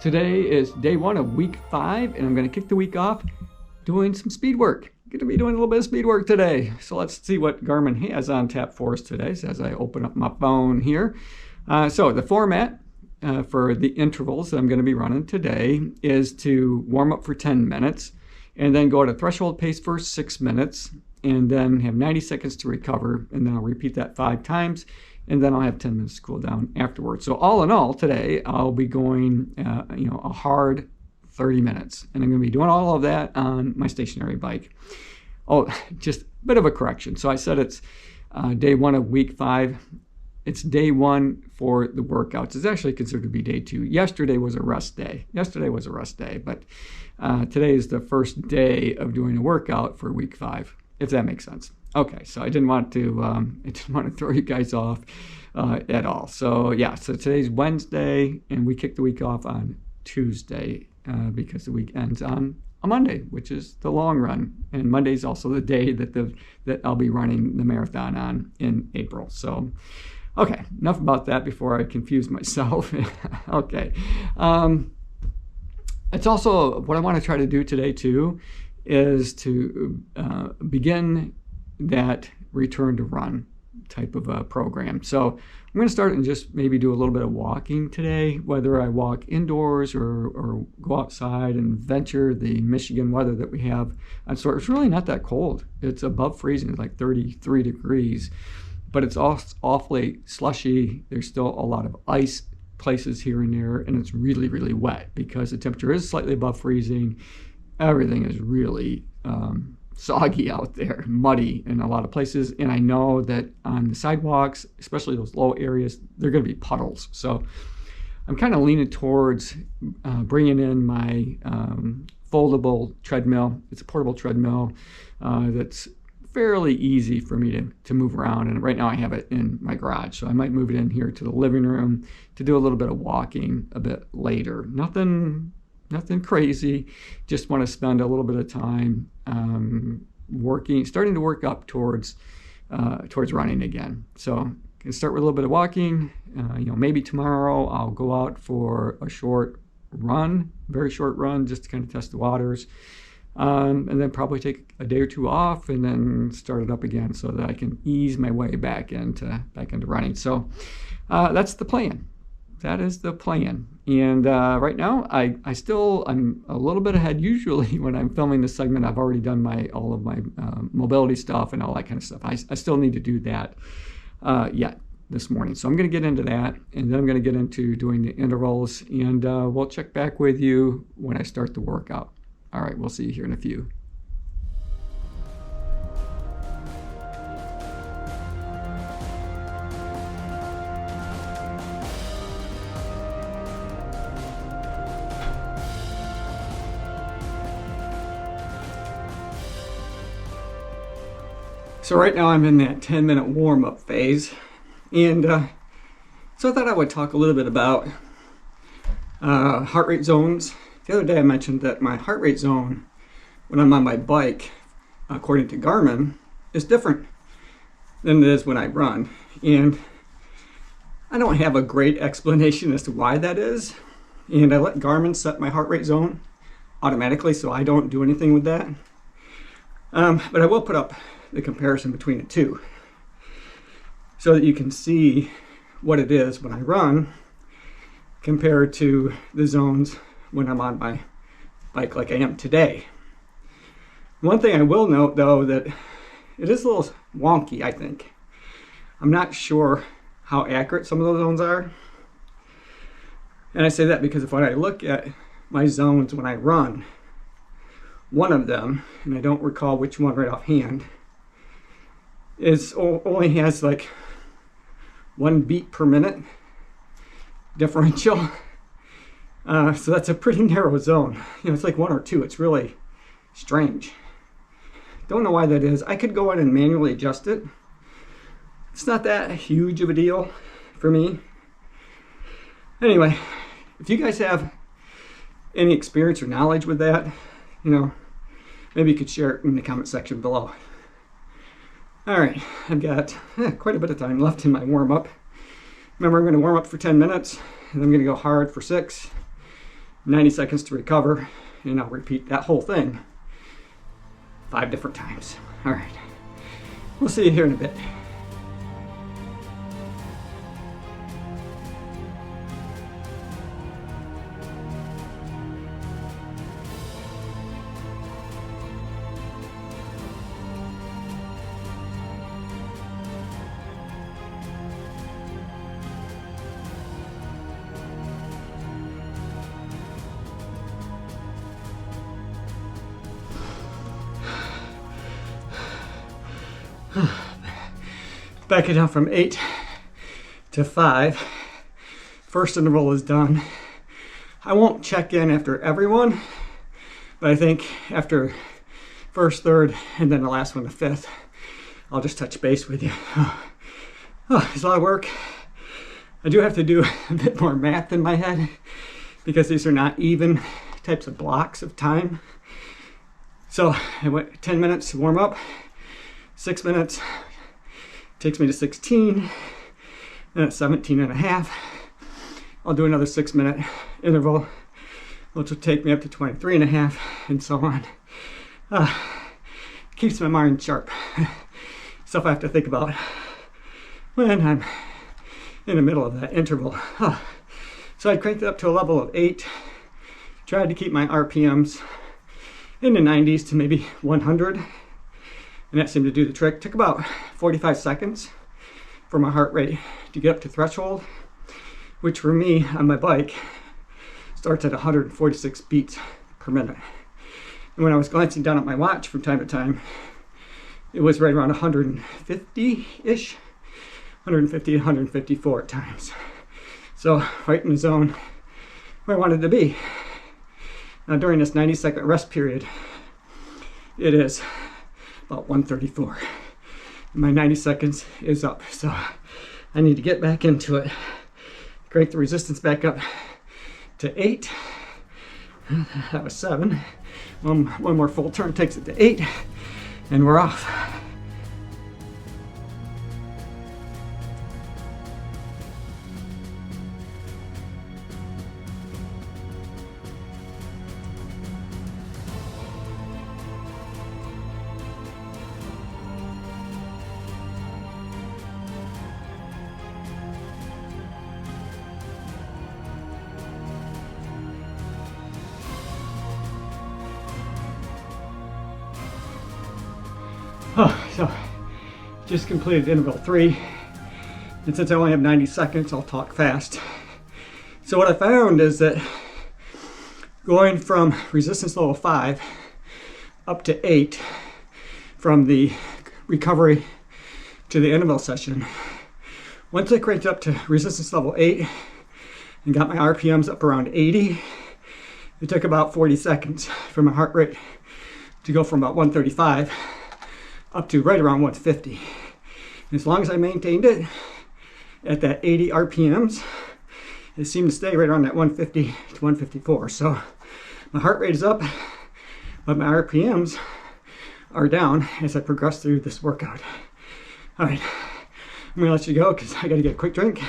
Today is day 1 of week 5, and I'm going to kick the week off doing some speed work. Going to be doing a little bit of speed work today. So let's see what Garmin has on tap for us today. So as I open up my phone here. So the format for the intervals that I'm going to be running today is to warm up for 10 minutes and then go at a threshold pace for 6 minutes and then have 90 seconds to recover, and then I'll repeat that 5 times. And then I'll have 10 minutes to cool down afterwards. So all in all, today I'll be going, a hard 30 minutes. And I'm going to be doing all of that on my stationary bike. Oh, just a bit of a correction. So I said it's day 1 of week 5. It's day 1 for the workouts. It's actually considered to be day 2. Yesterday was a rest day. But today is the first day of doing a workout for week 5, if that makes sense. Okay, so I didn't want to throw you guys off at all. So yeah, so today's Wednesday, and we kick the week off on Tuesday because the week ends on a Monday, which is the long run, and Monday is also the day that I'll be running the marathon on in April. So, okay, enough about that before I confuse myself. Okay, it's also what I want to try to do today too is to begin that return to run type of a program. So I'm going to start and just maybe do a little bit of walking today, whether I walk indoors or go outside and venture the Michigan weather that we have. And so it's really not that cold. It's above freezing, it's like 33 degrees, but it's awfully slushy. There's still a lot of ice places here and there, and it's really, really wet because the temperature is slightly above freezing. Everything is really soggy out there, muddy in a lot of places, and I know that on the sidewalks, especially those low areas, they're going to be puddles. So I'm kind of leaning towards bringing in my foldable treadmill. It's a portable treadmill that's fairly easy for me to move around, and right now I have it in my garage, so I might move it in here to the living room to do a little bit of walking a bit later. Nothing crazy, just want to spend a little bit of time starting to work up towards running again. So can start with a little bit of walking. Maybe tomorrow I'll go out for a short run, very short run, just to kind of test the waters, and then probably take a day or 2 off and then start it up again so that I can ease my way back into running. So that's the plan. That is the plan. And right now, I'm a little bit ahead. Usually when I'm filming this segment, I've already done all of my mobility stuff and all that kind of stuff. I still need to do that yet this morning. So I'm going to get into that, and then I'm going to get into doing the intervals, and we'll check back with you when I start the workout. All right, we'll see you here in a few. So right now I'm in that 10-minute warm-up phase, and so I thought I would talk a little bit about heart rate zones. The other day I mentioned that my heart rate zone when I'm on my bike, according to Garmin, is different than it is when I run, and I don't have a great explanation as to why that is, and I let Garmin set my heart rate zone automatically, so I don't do anything with that. But I will put up the comparison between the two so that you can see what it is when I run compared to the zones when I'm on my bike like I am today. One thing I will note though, that it is a little wonky, I think. I'm not sure how accurate some of those zones are. And I say that because when I look at my zones when I run, one of them, and I don't recall which one right offhand, only has like 1 beat per minute differential. So that's a pretty narrow zone. It's like 1 or 2. It's really strange. Don't know why that is. I could go in and manually adjust it. It's not that huge of a deal for me. Anyway, if you guys have any experience or knowledge with that, maybe you could share it in the comment section below. All right, I've got quite a bit of time left in my warm-up. Remember, I'm going to warm up for 10 minutes, and I'm going to go hard for 6, 90 seconds to recover, and I'll repeat that whole thing 5 different times. All right, we'll see you here in a bit. Back it down from 8 to 5. First interval is done. I won't check in after everyone, but I think after first, third, and then the last one, the fifth, I'll just touch base with you. It's a lot of work. I do have to do a bit more math in my head because these are not even types of blocks of time. So I went 10 minutes to warm up, 6 minutes, takes me to 16, then at 17 and a half, I'll do another 6-minute interval, which will take me up to 23 and a half, and so on. Keeps my mind sharp. Stuff I have to think about when I'm in the middle of that interval. So I cranked it up to a level of 8, tried to keep my RPMs in the 90s to maybe 100. And that seemed to do the trick. Took about 45 seconds for my heart rate to get up to threshold, which for me on my bike starts at 146 beats per minute. And when I was glancing down at my watch from time to time, it was right around 150-ish, 150, 154 at times. So right in the zone where I wanted to be. Now during this 90-second rest period, it is about 134. My 90 seconds is up, so I need to get back into it. Crank the resistance back up to 8. That was 7. One more full turn takes it to 8, and we're off. So just completed interval 3, and since I only have 90 seconds, I'll talk fast. So what I found is that going from resistance level 5 up to 8 from the recovery to the interval session, once I cranked up to resistance level 8 and got my RPMs up around 80, it took about 40 seconds for my heart rate to go from about 135 up to right around 150. And as long as I maintained it at that 80 RPMs, it seemed to stay right around that 150 to 154. So my heart rate is up, but my RPMs are down as I progress through this workout. All right, I'm gonna let you go because I gotta get a quick drink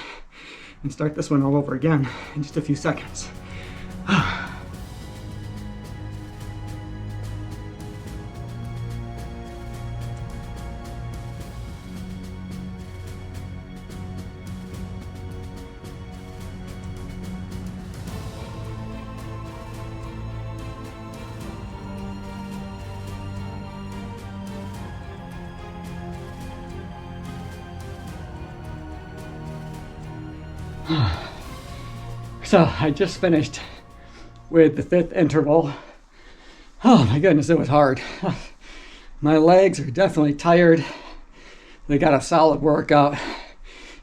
and start this one all over again in just a few seconds. So I just finished with the 5th interval. Oh my goodness, it was hard. My legs are definitely tired. They got a solid workout.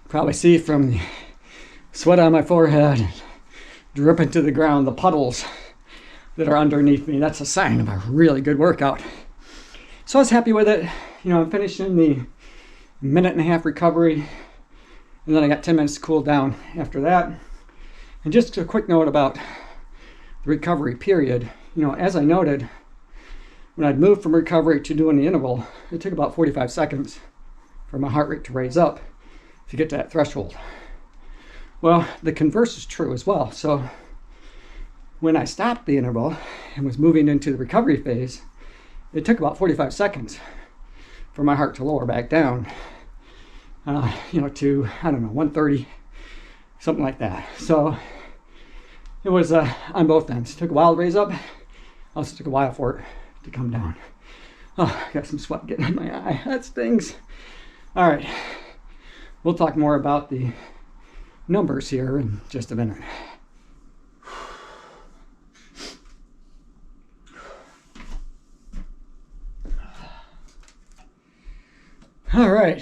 Probably see from the sweat on my forehead dripping to the ground, the puddles that are underneath me. That's a sign of a really good workout. So I was happy with it. You know, I'm finishing the 1.5-minute recovery, and then I got 10 minutes to cool down after that. And just a quick note about the recovery period. You know, as I noted, when I'd moved from recovery to doing the interval, it took about 45 seconds for my heart rate to raise up to get to that threshold. Well, the converse is true as well. So when I stopped the interval and was moving into the recovery phase, it took about 45 seconds for my heart to lower back down, to, I don't know, 130, something like that. So it was on both ends. It took a while to raise up. Also took a while for it to come down. Oh, I got some sweat getting in my eye. That stings. All right. We'll talk more about the numbers here in just a minute. All right,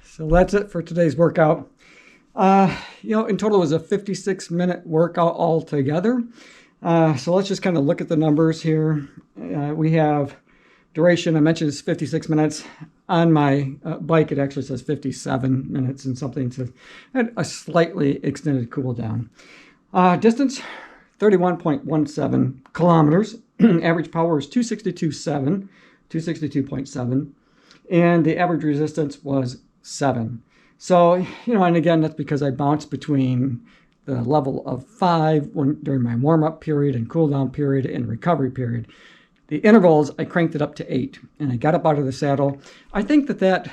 so that's it for today's workout. In total it was a 56-minute workout altogether. So let's just kind of look at the numbers here. We have duration, I mentioned it's 56 minutes. On my bike, it actually says 57 minutes and something, to a slightly extended cool down. Distance, 31.17 kilometers. Average power is 262.7. And the average resistance was 7. So, and again, that's because I bounced between the level of 5 during my warm-up period and cool-down period and recovery period. The intervals, I cranked it up to 8, and I got up out of the saddle. I think that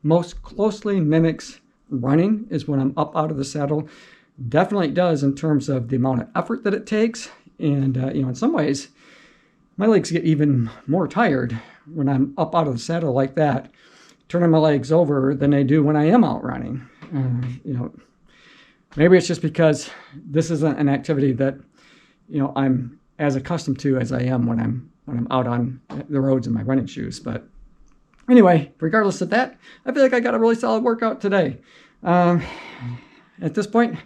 most closely mimics running, is when I'm up out of the saddle. Definitely does in terms of the amount of effort that it takes. And, in some ways, my legs get even more tired when I'm up out of the saddle like that, turning my legs over, than they do when I am out running. Maybe it's just because this isn't an activity that, I'm as accustomed to as I am when I'm out on the roads in my running shoes. But anyway, regardless of that, I feel like I got a really solid workout today. At this point,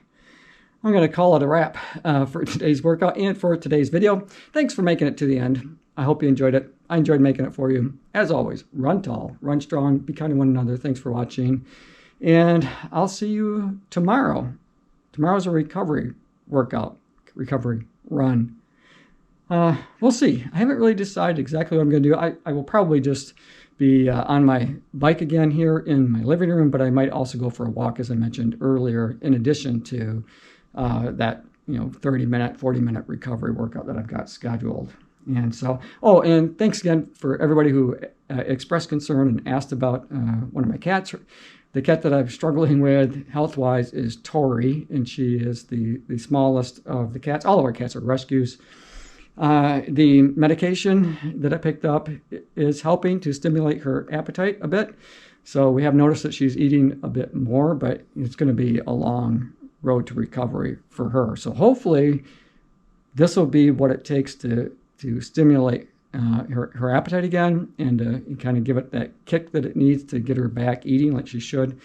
I'm going to call it a wrap for today's workout and for today's video. Thanks for making it to the end. I hope you enjoyed it. I enjoyed making it for you. As always, run tall, run strong, be kind to one another. Thanks for watching. And I'll see you tomorrow. Tomorrow's a recovery workout, recovery run. We'll see. I haven't really decided exactly what I'm going to do. I will probably just be on my bike again here in my living room, but I might also go for a walk, as I mentioned earlier, in addition to that 30-minute, 40-minute recovery workout that I've got scheduled. And so, and thanks again for everybody who expressed concern and asked about one of my cats. The cat that I'm struggling with health-wise is Tori, and she is the smallest of the cats. All of our cats are rescues. The medication that I picked up is helping to stimulate her appetite a bit. So we have noticed that she's eating a bit more, but it's going to be a long road to recovery for her. So hopefully this will be what it takes to stimulate her appetite again, and kind of give it that kick that it needs to get her back eating like she should.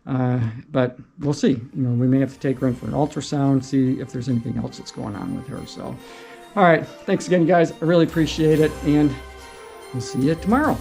But we'll see. We may have to take her in for an ultrasound, see if there's anything else that's going on with her. So, all right. Thanks again, guys. I really appreciate it, and we'll see you tomorrow.